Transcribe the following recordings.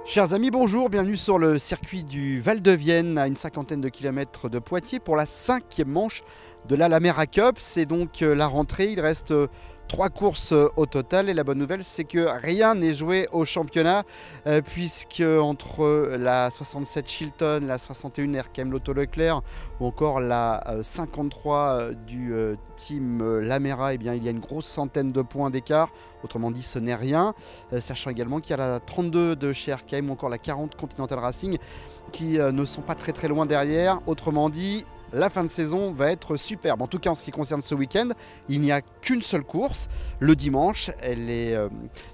Chers amis, bonjour, bienvenue sur le circuit du Val-de-Vienne, à une cinquantaine de kilomètres de Poitiers, pour la 5e manche de la Lamera Cup. C'est donc la rentrée, il reste 3 courses au total et la bonne nouvelle c'est que rien n'est joué au championnat puisque entre la 67 Chilton, la 61 RKM Lotto Leclerc ou encore la 53 du team Lamera, eh bien, il y a une grosse centaine de points d'écart, autrement dit ce n'est rien, sachant également qu'il y a la 32 de chez RKM ou encore la 40 Continental Racing qui ne sont pas très loin derrière, autrement dit la fin de saison va être superbe. En tout cas, en ce qui concerne ce week-end, il n'y a qu'une seule course, le dimanche. Elle est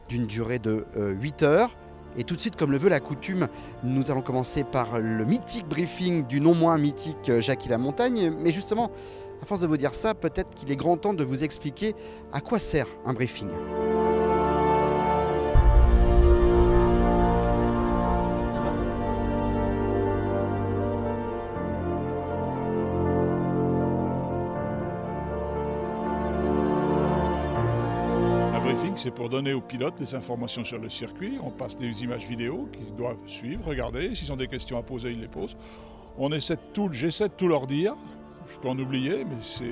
d'une durée de 8 heures. Et tout de suite, comme le veut la coutume, nous allons commencer par le mythique briefing du non moins mythique Jackie Lamontagne. Mais justement, à force de vous dire ça, peut-être qu'il est grand temps de vous expliquer à quoi sert un briefing. C'est pour donner aux pilotes des informations sur le circuit. On passe des images vidéo qu'ils doivent suivre, regarder. S'ils ont des questions à poser, ils les posent. J'essaie de tout leur dire. Je peux en oublier, mais c'est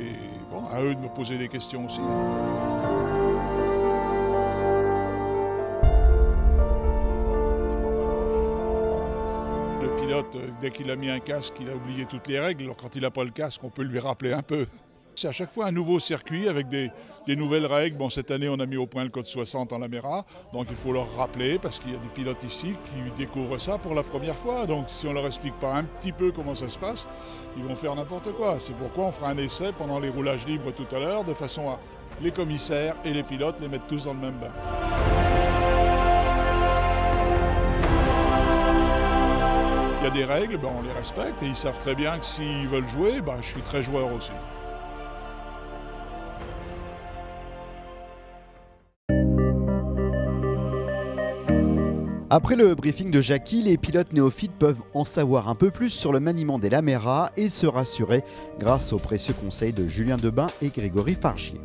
bon, à eux de me poser des questions aussi. Le pilote, dès qu'il a mis un casque, il a oublié toutes les règles. Alors quand il n'a pas le casque, on peut lui rappeler un peu. C'est à chaque fois un nouveau circuit avec des nouvelles règles. Bon, cette année, on a mis au point le code 60 en Lamera, donc il faut leur rappeler parce qu'il y a des pilotes ici qui découvrent ça pour la première fois. Donc si on ne leur explique pas un petit peu comment ça se passe, ils vont faire n'importe quoi. C'est pourquoi on fera un essai pendant les roulages libres tout à l'heure, de façon à les commissaires et les pilotes les mettre tous dans le même bain. Il y a des règles, on les respecte et ils savent très bien que s'ils veulent jouer, je suis très joueur aussi. Après le briefing de Jackie, les pilotes néophytes peuvent en savoir un peu plus sur le maniement des Lamera et se rassurer grâce aux précieux conseils de Julien Debain et Grégory Fargier.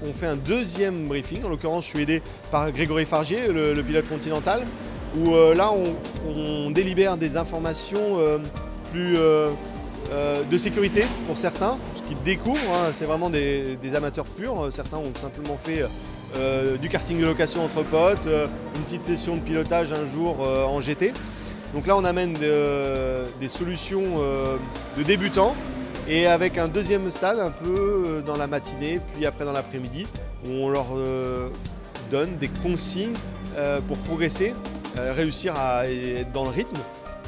On fait un deuxième briefing, en l'occurrence je suis aidé par Grégory Fargier, le pilote continental, où là on délibère des informations plus de sécurité pour certains, ce qu'ils découvrent, hein, c'est vraiment des amateurs purs, certains ont simplement fait du karting de location entre potes, une petite session de pilotage un jour en GT. Donc là on amène des solutions de débutants et avec un deuxième stade un peu dans la matinée puis après dans l'après-midi où on leur donne des consignes pour progresser, réussir à être dans le rythme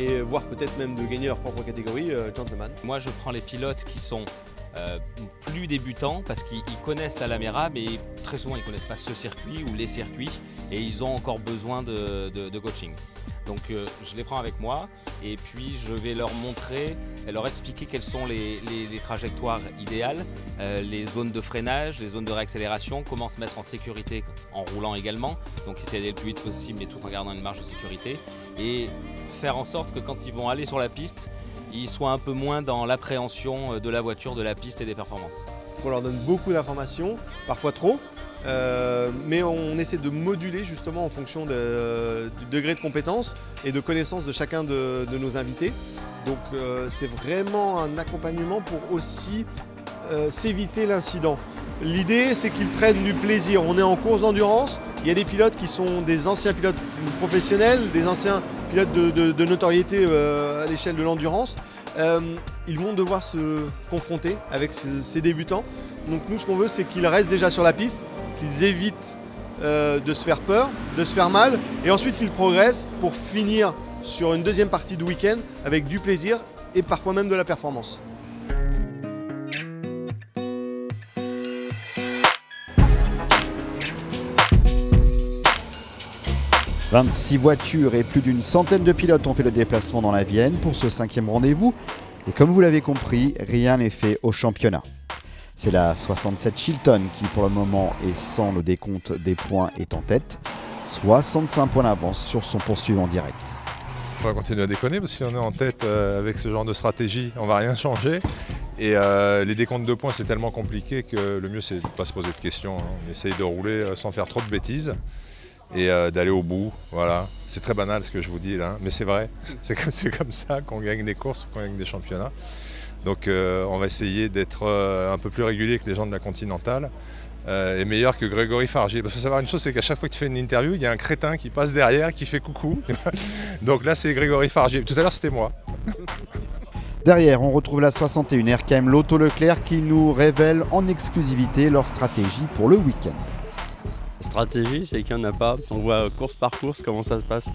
et voire peut-être même de gagner leur propre catégorie gentleman. Moi je prends les pilotes qui sont plus débutants parce qu'ils connaissent la Lamera mais très souvent ils ne connaissent pas ce circuit ou les circuits et ils ont encore besoin de coaching. Donc je les prends avec moi et puis je vais leur montrer, leur expliquer quelles sont les trajectoires idéales, les zones de freinage, les zones de réaccélération, comment se mettre en sécurité en roulant également, donc essayer d'aller le plus vite possible mais tout en gardant une marge de sécurité et faire en sorte que quand ils vont aller sur la piste, ils soient un peu moins dans l'appréhension de la voiture, de la piste et des performances. On leur donne beaucoup d'informations, parfois trop, mais on essaie de moduler justement en fonction du degré de compétence et de connaissance de chacun de nos invités. Donc c'est vraiment un accompagnement pour aussi s'éviter l'incident. L'idée c'est qu'ils prennent du plaisir. On est en course d'endurance, il y a des pilotes qui sont des anciens pilotes professionnels, des anciens pilotes de notoriété à l'échelle de l'endurance. Ils vont devoir se confronter avec ces débutants. Donc nous ce qu'on veut c'est qu'ils restent déjà sur la piste, qu'ils évitent de se faire peur, de se faire mal et ensuite qu'ils progressent pour finir sur une deuxième partie de week-end avec du plaisir et parfois même de la performance. « 26 voitures et plus d'une centaine de pilotes ont fait le déplacement dans la Vienne pour ce 5e rendez-vous. Et comme vous l'avez compris, rien n'est fait au championnat. C'est la 67 Chilton qui pour le moment est sans le décompte des points est en tête. 65 points d'avance sur son poursuivant direct. On va continuer à déconner parce que si on est en tête avec ce genre de stratégie, on ne va rien changer. Et les décomptes de points c'est tellement compliqué que le mieux c'est de ne pas se poser de questions. On essaye de rouler sans faire trop de bêtises. et d'aller au bout. Voilà. C'est très banal ce que je vous dis là, mais c'est vrai. C'est comme ça qu'on gagne des courses, qu'on gagne des championnats. Donc on va essayer d'être un peu plus régulier que les gens de la Continentale. Et meilleur que Grégory Fargier. Parce qu'il faut savoir une chose, c'est qu'à chaque fois que tu fais une interview, il y a un crétin qui passe derrière, qui fait coucou. Donc là, c'est Grégory Fargier. Tout à l'heure, c'était moi. Derrière, on retrouve la 61 RKM Lotto Leclerc qui nous révèle en exclusivité leur stratégie pour le week-end. Stratégie, c'est qu'il n'y en a pas. On voit course par course comment ça se passe.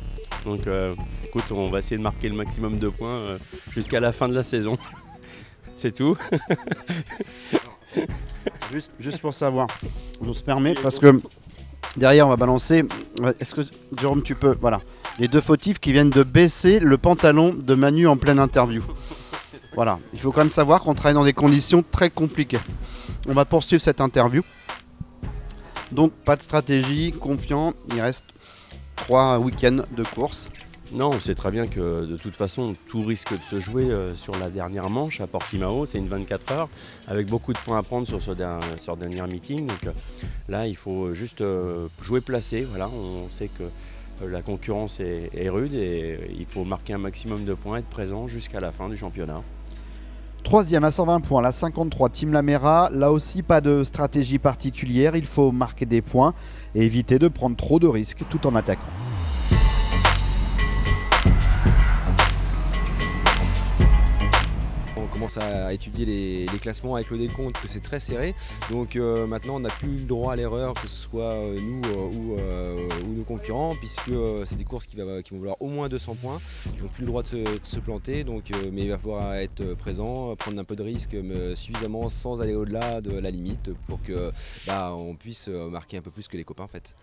Donc écoute, on va essayer de marquer le maximum de points jusqu'à la fin de la saison. C'est tout. Juste pour savoir, je se permets, parce que derrière on va balancer. Est-ce que Jérôme, tu peux, voilà, les deux fautifs qui viennent de baisser le pantalon de Manu en pleine interview. Voilà, il faut quand même savoir qu'on travaille dans des conditions très compliquées. On va poursuivre cette interview. Donc pas de stratégie, confiant, il reste 3 week-ends de course. Non, on sait très bien que de toute façon, tout risque de se jouer sur la dernière manche à Portimao. C'est une 24 heures avec beaucoup de points à prendre sur ce dernier meeting. Donc là, il faut juste jouer placé. Voilà, on sait que la concurrence est rude et il faut marquer un maximum de points, être présent jusqu'à la fin du championnat. Troisième à 120 points, la 53 Team Lamera. Là aussi, pas de stratégie particulière. Il faut marquer des points et éviter de prendre trop de risques tout en attaquant. On commence à étudier les classements avec le décompte, que c'est très serré. Donc maintenant, on n'a plus le droit à l'erreur, que ce soit nous ou nos concurrents, puisque c'est des courses qui vont vouloir au moins 200 points. Donc plus le droit de se planter, mais il va falloir être présent, prendre un peu de risque suffisamment sans aller au-delà de la limite pour que on puisse marquer un peu plus que les copains en fait.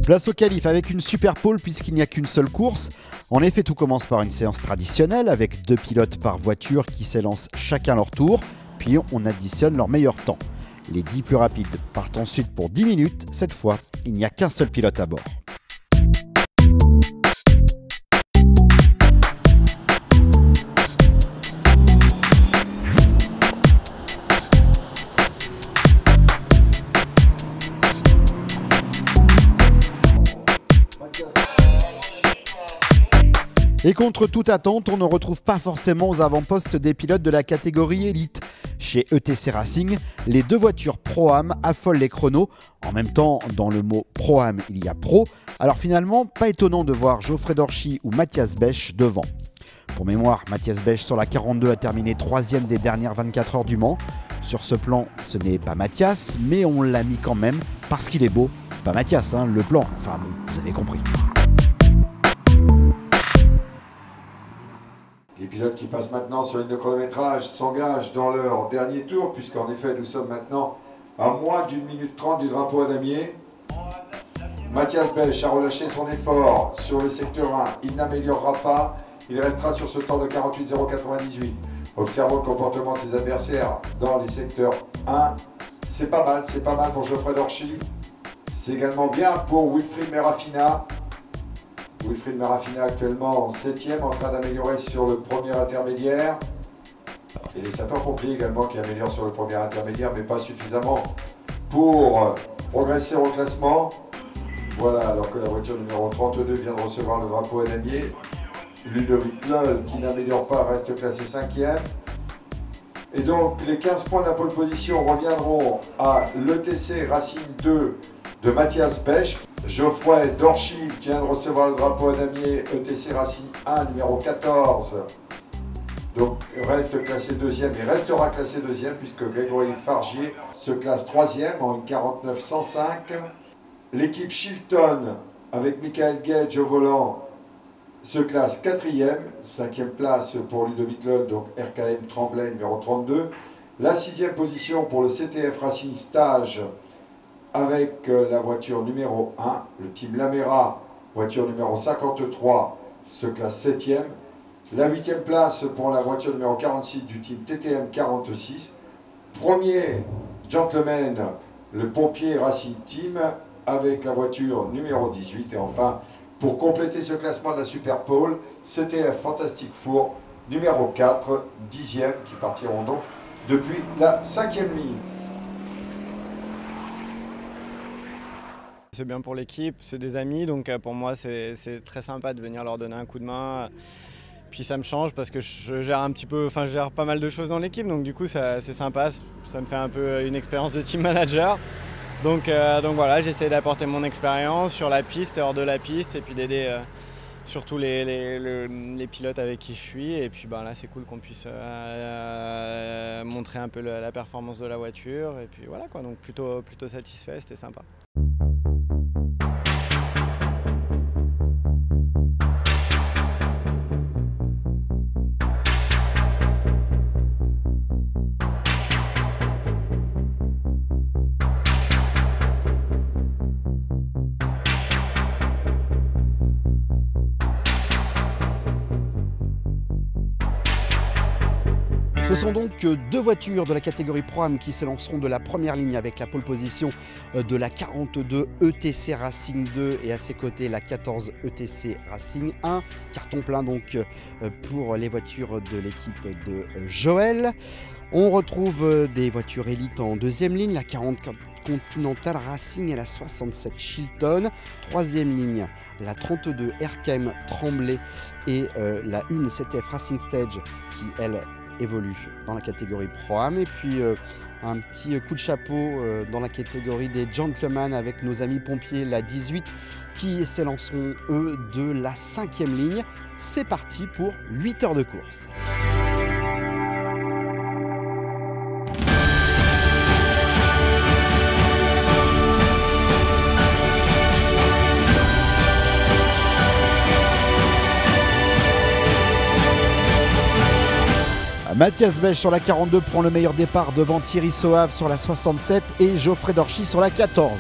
Place au qualif avec une super pole puisqu'il n'y a qu'une seule course. En effet, tout commence par une séance traditionnelle avec 2 pilotes par voiture qui s'élancent chacun leur tour, puis on additionne leur meilleur temps. Les 10 plus rapides partent ensuite pour 10 minutes. Cette fois, il n'y a qu'un seul pilote à bord. Et contre toute attente, on ne retrouve pas forcément aux avant-postes des pilotes de la catégorie élite. Chez ETC Racing, les 2 voitures Pro-Am affolent les chronos. En même temps, dans le mot Pro-Am, il y a Pro. Alors finalement, pas étonnant de voir Geoffrey Dorchy ou Mathias Bech devant. Pour mémoire, Mathias Bech sur la 42 a terminé 3e des dernières 24 heures du Mans. Sur ce plan, ce n'est pas Mathias, mais on l'a mis quand même parce qu'il est beau. Pas Mathias, hein, le plan. Enfin bon, vous avez compris. Les pilotes qui passent maintenant sur une de chronométrage s'engagent dans leur dernier tour, puisqu'en effet nous sommes maintenant à moins d'1 minute 30 du drapeau à damier. Mathias Bech a relâché son effort sur le secteur 1, il n'améliorera pas, il restera sur ce temps de 48,098. Observons le comportement de ses adversaires dans les secteurs 1. C'est pas mal pour Geoffrey Dorchy. C'est également bien pour Wilfried Merafina. Wilfried Merafina actuellement en 7e, en train d'améliorer sur le premier intermédiaire. Et les sapeurs-pompiers également qui améliorent sur le premier intermédiaire, mais pas suffisamment pour progresser au classement. Voilà, alors que la voiture numéro 32 vient de recevoir le drapeau à damier. Ludovic Loll, qui n'améliore pas, reste classé 5e. Et donc les 15 points de la pole position reviendront à l'ETC Racing 2 de Mathias Bech. Geoffrey Dorchy qui vient de recevoir le drapeau à damier, ETC Racing 1 numéro 14. Donc reste classé 2e et restera classé 2e puisque Grégory Fargier se classe 3e en 1:49.105. L'équipe Chilton avec Michael Gage au volant se classe 4e, 5e place pour Ludovic Loll, donc RKM Tremblay numéro 32. La 6e position pour le CTF Racing Stage avec la voiture numéro 1, le team Lamera, voiture numéro 53, se classe 7e. La 8e place pour la voiture numéro 46 du team TTM 46. Premier gentleman, le pompier Racing Team avec la voiture numéro 18. Et enfin, pour compléter ce classement de la Super Pole, CTF Fantastic Four numéro 4, 10e, qui partiront donc depuis la 5e ligne. C'est bien pour l'équipe, c'est des amis, donc pour moi c'est très sympa de venir leur donner un coup de main. Puis ça me change parce que je gère un petit peu, je gère pas mal de choses dans l'équipe, donc du coup c'est sympa, ça me fait un peu une expérience de team manager. Donc voilà, j'essaie d'apporter mon expérience sur la piste et hors de la piste, et puis d'aider surtout les pilotes avec qui je suis. Et puis là c'est cool qu'on puisse montrer un peu la performance de la voiture. Et puis voilà quoi, donc plutôt satisfait, c'était sympa. Ce sont donc deux voitures de la catégorie Pro-Am qui s'élanceront de la première ligne avec la pole position de la 42 ETC Racing 2 et à ses côtés la 14 ETC Racing 1. Carton plein donc pour les voitures de l'équipe de Joël. On retrouve des voitures élites en deuxième ligne, la 40 Continental Racing et la 67 Chilton. Troisième ligne, la 32 RKM Tremblay et la 1 CTF Racing Stage qui, elle, évolue dans la catégorie Pro-Am. Et puis un petit coup de chapeau dans la catégorie des gentlemen avec nos amis pompiers, la 18, qui s'élanceront eux de la 5e ligne. C'est parti pour 8 heures de course. Mathias Bech sur la 42 prend le meilleur départ devant Thierry Soave sur la 67 et Geoffrey Dorchy sur la 14.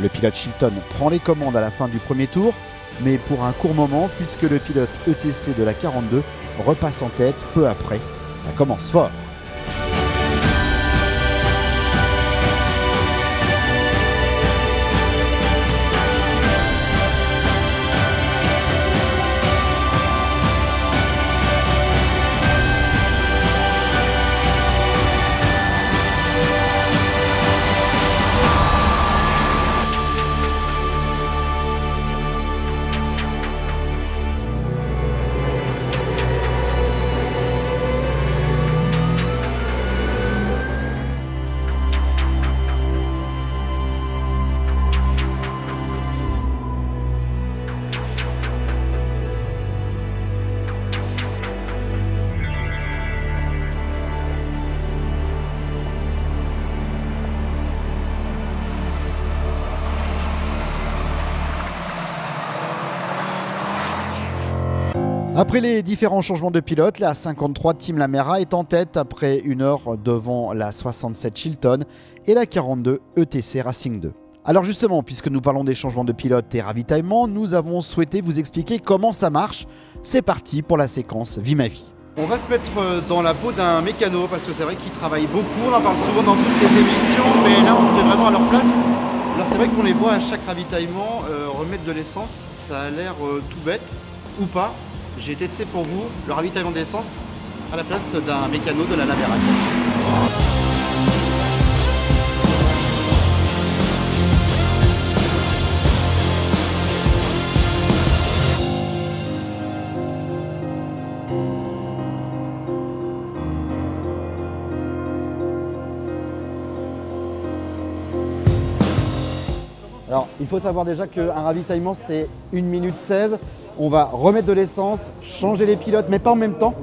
Le pilote Chilton prend les commandes à la fin du premier tour, mais pour un court moment puisque le pilote ETC de la 42 repasse en tête peu après. Ça commence fort. Après les différents changements de pilote, la 53 Team Lamera est en tête après 1 heure devant la 67 Chilton et la 42 ETC Racing 2. Alors justement, puisque nous parlons des changements de pilote et ravitaillement, nous avons souhaité vous expliquer comment ça marche. C'est parti pour la séquence Vie ma vie. On va se mettre dans la peau d'un mécano parce que c'est vrai qu'ils travaillent beaucoup, on en parle souvent dans toutes les émissions, mais là on se met vraiment à leur place. Alors c'est vrai qu'on les voit à chaque ravitaillement remettre de l'essence, ça a l'air tout bête ou pas. J'ai testé pour vous le ravitaillement d'essence à la place d'un mécano de la Lamera. Alors, il faut savoir déjà qu'un ravitaillement, c'est 1 minute 16. On va remettre de l'essence, changer les pilotes, mais pas en même temps.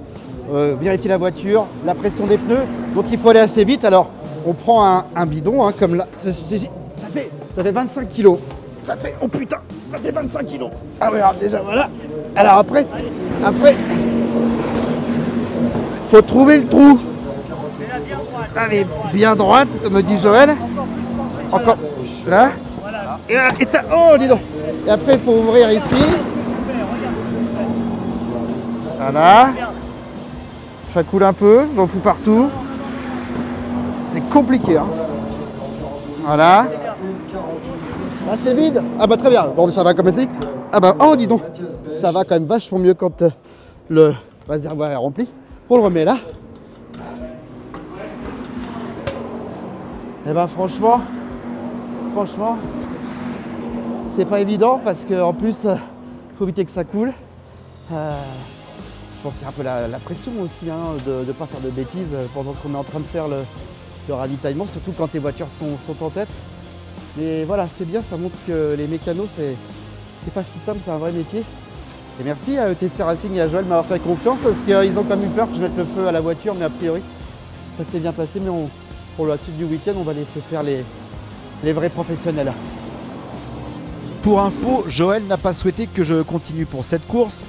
Vérifier la voiture, la pression des pneus. Donc, il faut aller assez vite. Alors, on prend un bidon, comme là. Ça fait 25 kilos. Oh putain, ça fait 25 kilos. Ah, regarde, déjà, voilà. Alors, après, faut trouver le trou. Allez, bien droite, comme me dit Joël. Encore, là. Oh, dis donc. Et après, il faut ouvrir ici. Voilà. Ça coule un peu, donc tout partout. C'est compliqué. Hein. Voilà. Là, c'est vide. Ah bah très bien. Bon, ça va comme ça. Ah bah, oh, dis donc. Ça va quand même vachement mieux quand le réservoir est rempli. On le remet là. Et bah franchement, C'est pas évident parce qu'en plus, il faut éviter que ça coule. Je pense qu'il y a un peu la pression aussi hein, de ne pas faire de bêtises pendant qu'on est en train de faire le ravitaillement, surtout quand les voitures sont en tête. Mais voilà, c'est bien, ça montre que les mécanos, c'est pas si simple, c'est un vrai métier. Et merci à ETC Racing et à Joël de m'avoir fait confiance parce qu'ils ont quand même eu peur que je mette le feu à la voiture, mais a priori, ça s'est bien passé. Mais pour la suite du week-end, on va laisser faire les vrais professionnels. Pour info, Joël n'a pas souhaité que je continue pour cette course.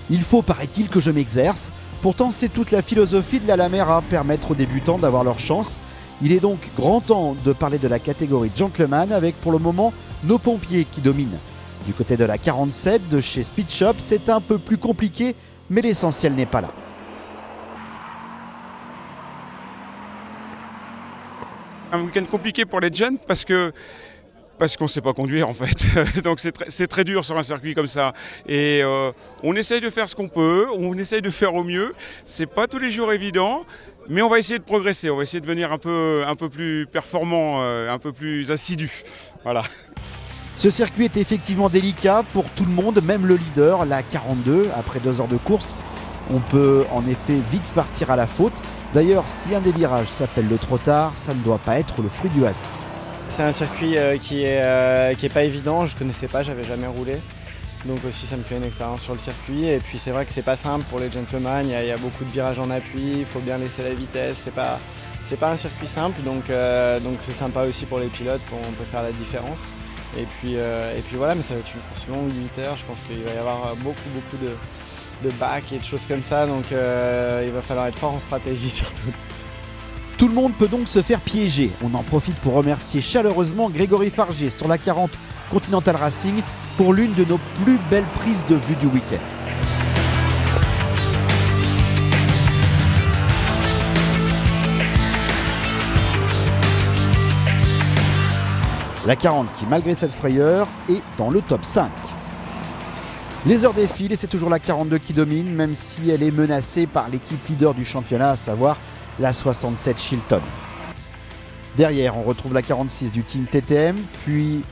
Il faut, paraît-il, que je m'exerce. Pourtant, c'est toute la philosophie de la Lamera, permettre aux débutants d'avoir leur chance. Il est donc grand temps de parler de la catégorie Gentleman avec pour le moment nos pompiers qui dominent. Du côté de la 47 de chez Speed Shop, c'est un peu plus compliqué, mais l'essentiel n'est pas là. Un week-end compliqué pour les jeunes parce qu'on ne sait pas conduire en fait. Donc c'est très dur sur un circuit comme ça. Et on essaye de faire ce qu'on peut, on essaye de faire au mieux. C'est pas tous les jours évident, mais on va essayer de progresser, on va essayer de devenir un peu plus performant, un peu plus assidu. Voilà. Ce circuit est effectivement délicat pour tout le monde, même le leader, la 42. Après 2 heures de course, on peut en effet vite partir à la faute. D'ailleurs, si un des virages s'appelle le trop tard, ça ne doit pas être le fruit du hasard. C'est un circuit qui est pas évident, je connaissais pas, j'avais jamais roulé. Donc aussi ça me fait une expérience sur le circuit. Et puis c'est vrai que c'est pas simple pour les gentlemen, il y a beaucoup de virages en appui, il faut bien laisser la vitesse, c'est pas un circuit simple, donc c'est sympa aussi pour les pilotes, on peut faire la différence. Et puis voilà, mais ça va être une course longue, 8 heures, je pense qu'il va y avoir beaucoup de bacs et de choses comme ça, donc il va falloir être fort en stratégie surtout. Tout le monde peut donc se faire piéger. On en profite pour remercier chaleureusement Grégory Fargier sur la 40 Continental Racing pour l'une de nos plus belles prises de vue du week-end. La 40 qui, malgré cette frayeur, est dans le top 5. Les heures défilent et c'est toujours la 42 qui domine, même si elle est menacée par l'équipe leader du championnat, à savoir la 67 Chilton. Derrière, on retrouve la 46 du team TTM, puis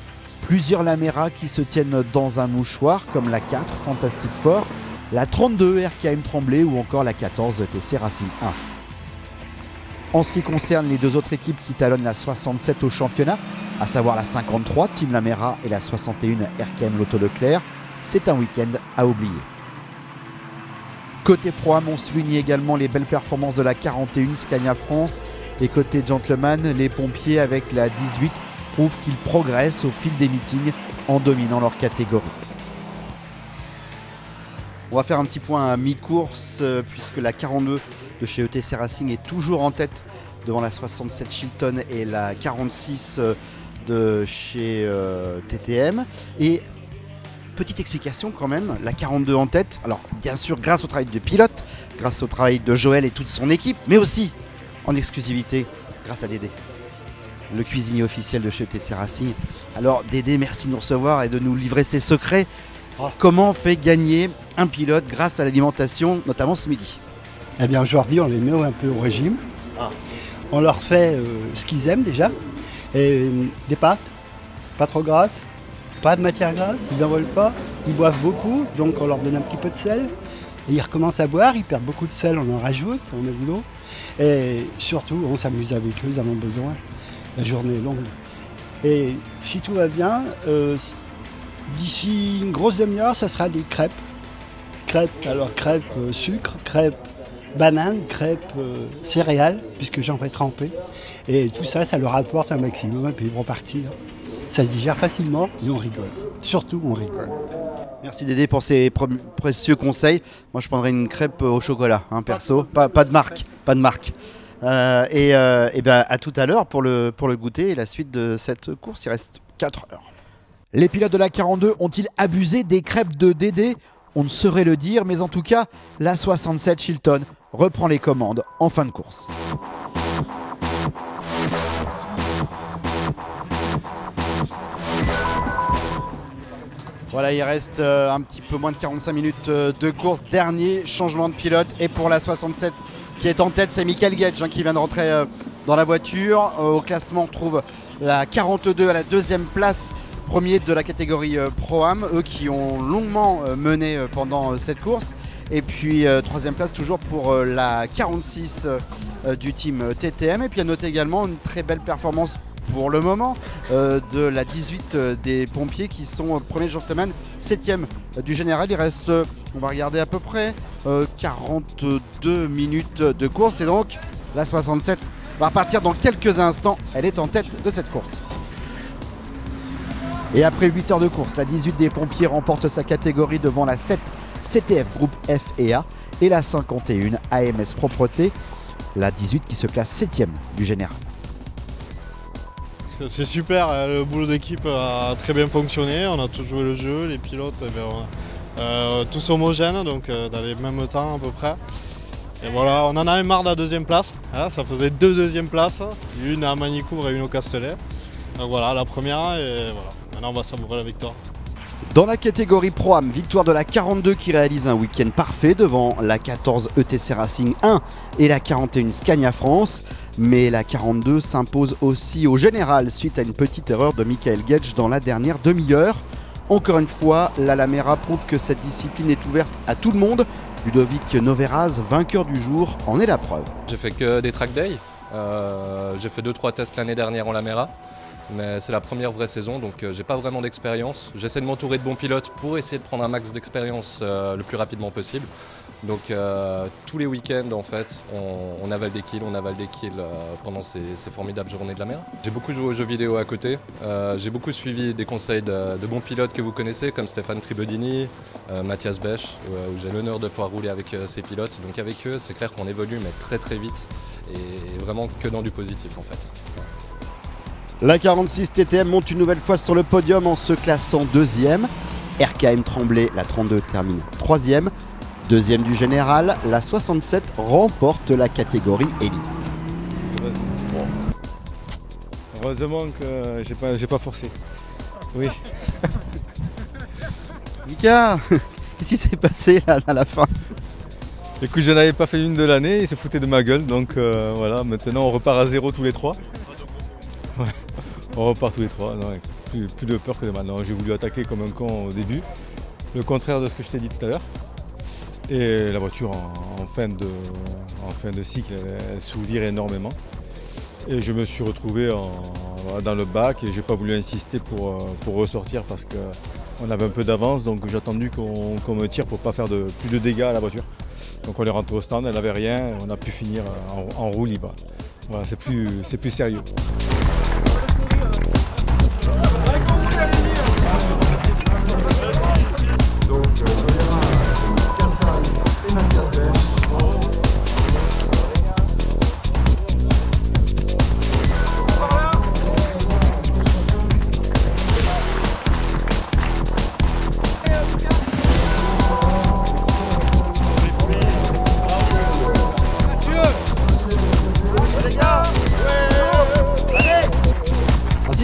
plusieurs Lamera qui se tiennent dans un mouchoir, comme la 4 Fantastic Four, la 32 RKM Tremblay ou encore la 14 TC Racing 1. En ce qui concerne les 2 autres équipes qui talonnent la 67 au championnat, à savoir la 53 Team Lamera et la 61 RKM Lotto Leclerc, c'est un week-end à oublier. Côté Pro-Am, on souligne également les belles performances de la 41 Scania France. Et côté Gentleman, les pompiers avec la 18 prouvent qu'ils progressent au fil des meetings en dominant leur catégorie. On va faire un petit point à mi-course puisque la 42 de chez ETC Racing est toujours en tête devant la 67 Chilton et la 46 de chez TTM. Et petite explication quand même, la 42 en tête, alors bien sûr grâce au travail de pilote, grâce au travail de Joël et toute son équipe, mais aussi en exclusivité grâce à Dédé, le cuisinier officiel de chez ETC Racing. Alors Dédé, merci de nous recevoir et de nous livrer ses secrets. Comment on fait gagner un pilote grâce à l'alimentation, notamment ce midi? Eh bien aujourd'hui on les met un peu au régime. On leur fait ce qu'ils aiment déjà, et des pâtes, pas trop grasses. Pas de matière grasse, ils n'en veulent pas, ils boivent beaucoup, donc on leur donne un petit peu de sel. Et ils recommencent à boire, ils perdent beaucoup de sel, on en rajoute, on met de l'eau. Et surtout, on s'amuse avec eux, ils en ont besoin. La journée est longue. Et si tout va bien, d'ici une grosse demi-heure, ça sera des crêpes. Crêpes, alors crêpes sucre, crêpes banane, crêpes céréales, puisque j'en vais tremper. Et tout ça, ça leur apporte un maximum, et puis ils vont partir. Ça se digère facilement et on rigole. Surtout, on rigole. Merci Dédé pour ces précieux conseils. Moi, je prendrais une crêpe au chocolat, hein, perso. Pas de marque. Pas de marque. Et ben, à tout à l'heure pour le goûter et la suite de cette course. Il reste 4 heures. Les pilotes de la 42 ont-ils abusé des crêpes de Dédé? On ne saurait le dire, mais en tout cas, la 67 Chilton reprend les commandes en fin de course. Voilà, il reste un petit peu moins de 45 minutes de course. Dernier changement de pilote. Et pour la 67 qui est en tête, c'est Michael Gage qui vient de rentrer dans la voiture. Au classement, on retrouve la 42 à la 2e place Premier de la catégorie Pro-Am, eux qui ont longuement mené pendant cette course. Et puis troisième place toujours pour la 46 du team TTM. Et puis à noter également une très belle performance pour le moment de la 18 des pompiers qui sont premier gentleman, 7e du général. Il reste, on va regarder à peu près 42 minutes de course. Et donc la 67 va repartir dans quelques instants. Elle est en tête de cette course. Et après 8 heures de course, la 18 des pompiers remporte sa catégorie devant la 7 CTF groupe F et A et la 51 AMS Propreté, la 18 qui se classe 7e du général. C'est super, le boulot d'équipe a très bien fonctionné, on a tous joué le jeu, les pilotes tous homogènes, donc dans les mêmes temps à peu près. Et voilà, on en avait marre de la deuxième place, hein, ça faisait 2 deuxièmes places, une à Manicourt et une au Castellet. Donc voilà, la première et voilà, maintenant on va savourer la victoire. Dans la catégorie Pro-Am, victoire de la 42 qui réalise un week-end parfait devant la 14 ETC Racing 1 et la 41 Scania France. Mais la 42 s'impose aussi au général suite à une petite erreur de Michael Gage dans la dernière demi-heure. Encore une fois, l'Alamera prouve que cette discipline est ouverte à tout le monde. Ludovic Noveraz, vainqueur du jour, en est la preuve. J'ai fait que des track days. J'ai fait 2-3 tests l'année dernière en Lamera. Mais c'est la première vraie saison, donc j'ai pas vraiment d'expérience. J'essaie de m'entourer de bons pilotes pour essayer de prendre un max d'expérience le plus rapidement possible. Donc tous les week-ends en fait, on avale des kills, pendant ces formidables journées de la mer. J'ai beaucoup joué aux jeux vidéo à côté. J'ai beaucoup suivi des conseils de bons pilotes que vous connaissez, comme Stéphane Tribodini, Mathias Bech, où j'ai l'honneur de pouvoir rouler avec ces pilotes. Donc avec eux, c'est clair qu'on évolue, mais très très vite, et vraiment que dans du positif en fait. La 46 TTM monte une nouvelle fois sur le podium en se classant 2e. RKM Tremblay, la 32, termine 3e. 2e du général, la 67 remporte la catégorie élite. Heureusement que j'ai pas forcé. Oui. Mika, qu'est-ce qui s'est passé là à la fin? Écoute, je n'avais pas fait une de l'année, il se foutait de ma gueule, donc voilà, maintenant on repart à 0 tous les 3. Ouais. On repart tous les 3, non, plus de peur que de mal. Non, j'ai voulu attaquer comme un con au début, le contraire de ce que je t'ai dit tout à l'heure. Et la voiture en fin de cycle, elle souvire énormément. Et je me suis retrouvé dans le bac et j'ai pas voulu insister pour ressortir parce qu'on avait un peu d'avance, donc j'ai attendu qu'on me tire pour pas faire plus de dégâts à la voiture. Donc on est rentré au stand, elle n'avait rien, on a pu finir en roue libre. Voilà, c'est plus sérieux.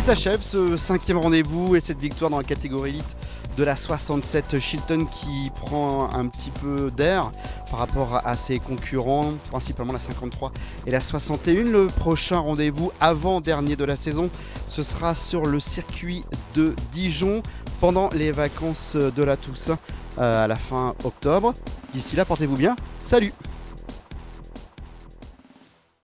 S'achève ce 5e rendez-vous et cette victoire dans la catégorie élite de la 67 Chilton qui prend un petit peu d'air par rapport à ses concurrents, principalement la 53 et la 61. Le prochain rendez-vous avant-dernier de la saison, ce sera sur le circuit de Dijon pendant les vacances de la Toussaint à la fin octobre. D'ici là, portez-vous bien. Salut!